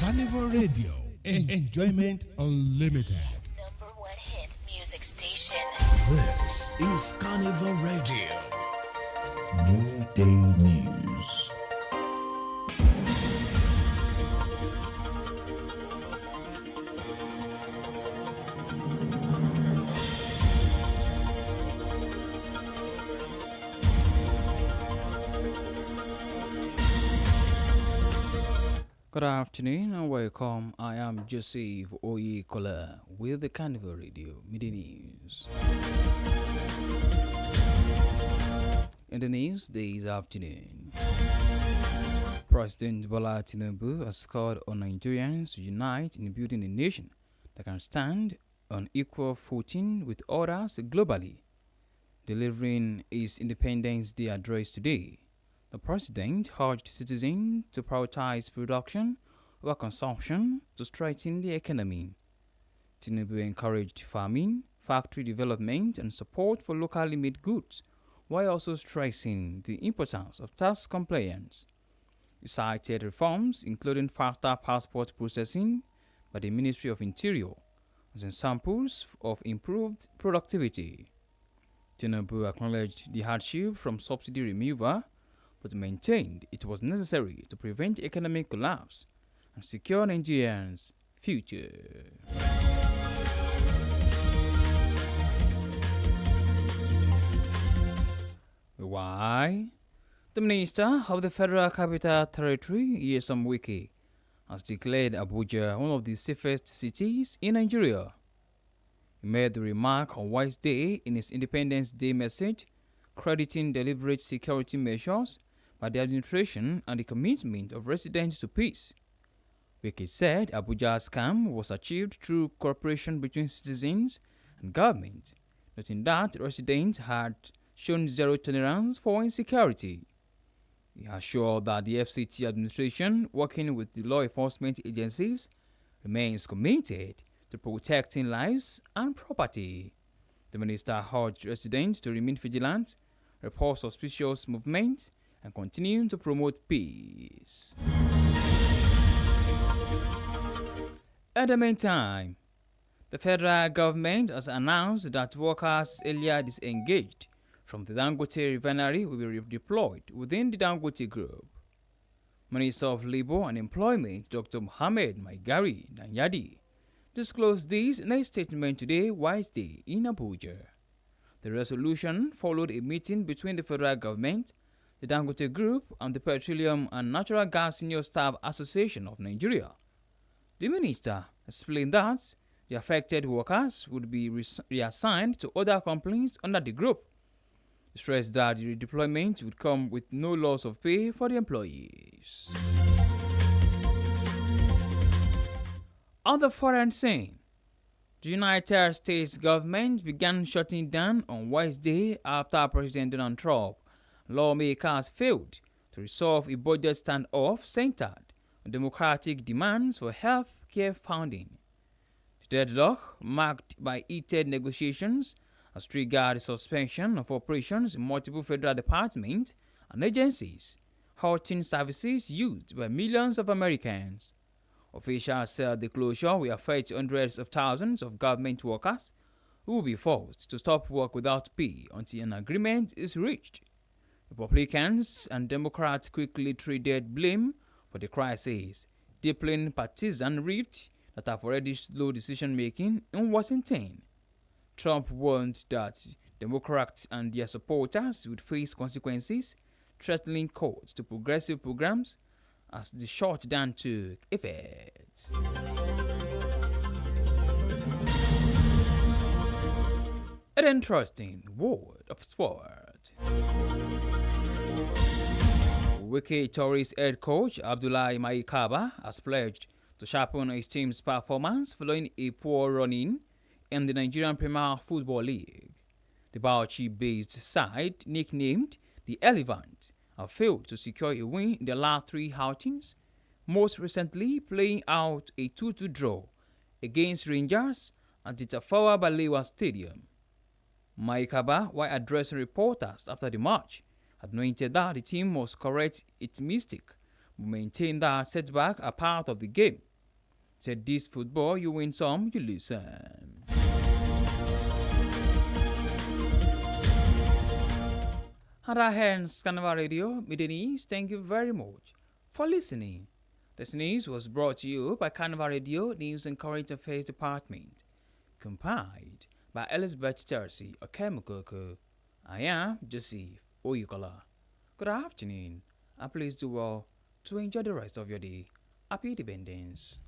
Carnival Radio. Enjoyment unlimited. Number one hit music station. This is Carnival Radio. Midday News. Good afternoon and welcome. I am Joseph Oyekola with the Carnival Radio Media News. In the news this afternoon, President Bola Tinubu has called on Nigerians to unite in building a nation that can stand on equal footing with others globally. Delivering his Independence Day address today, the president urged citizens to prioritize production over consumption to strengthen the economy. Tinubu encouraged farming, factory development, and support for locally made goods, while also stressing the importance of tax compliance. He cited reforms including faster passport processing by the Ministry of Interior as examples of improved productivity. Tinubu acknowledged the hardship from subsidy removal, but maintained it was necessary to prevent economic collapse and secure Nigerians' future. Why? The Minister of the Federal Capital Territory, Nyesom Wike, has declared Abuja one of the safest cities in Nigeria. He made the remark on Wednesday in his Independence Day message, crediting deliberate security measures by the administration and the commitment of residents to peace. Wike said Abuja's calm was achieved through cooperation between citizens and government, noting that residents had shown zero tolerance for insecurity. He assured that the FCT administration, working with the law enforcement agencies, remains committed to protecting lives and property. The minister urged residents to remain vigilant, report suspicious movements, and continue to promote peace. At the meantime, the federal government has announced that workers earlier disengaged from the Dangote refinery will be redeployed within the Dangote Group. Minister of Labour and Employment Dr. Mohammed Maigari Nanyadi disclosed this in a statement today, Wednesday, in Abuja. The resolution followed a meeting between the federal government, the Dangote Group, and the Petroleum and Natural Gas Senior Staff Association of Nigeria. The minister explained that the affected workers would be reassigned to other companies under the group. He stressed that the redeployment would come with no loss of pay for the employees. On the foreign scene, the United States government began shutting down on Wednesday after President Donald Trump lawmakers failed to resolve a budget standoff centered on democratic demands for health care funding. The deadlock, marked by heated negotiations, has triggered the suspension of operations in multiple federal departments and agencies, halting services used by millions of Americans. Officials said the closure will affect hundreds of thousands of government workers who will be forced to stop work without pay until an agreement is reached. Republicans and Democrats quickly traded blame for the crisis, deepening partisan rifts that have already slowed decision-making in Washington. Trump warned that Democrats and their supporters would face consequences, threatening cuts to progressive programs as the shutdown took effect. An interesting world of sport. Wiki Tourist head coach Abdullahi Maikaba has pledged to sharpen his team's performance following a poor run-in in the Nigerian Premier Football League. The Bauchi-based side, nicknamed the Elephant, have failed to secure a win in their last three outings, most recently playing out a 2-2 draw against Rangers at the Tafawa Balewa Stadium. Maikaba, while addressing reporters after the match, anointed that the team must correct its mistake, but maintained that setbacks are part of the game Said this football, you win some, you lose some. And our hands, Carnival Radio, Middle East, thank you very much for listening. This news was brought to you by Carnival Radio News and Current Affairs Department, compiled by Elizabeth Tercy Okemukoko. I am Joseph Oyukola. Good afternoon, and please do well to enjoy the rest of your day. Happy Independence.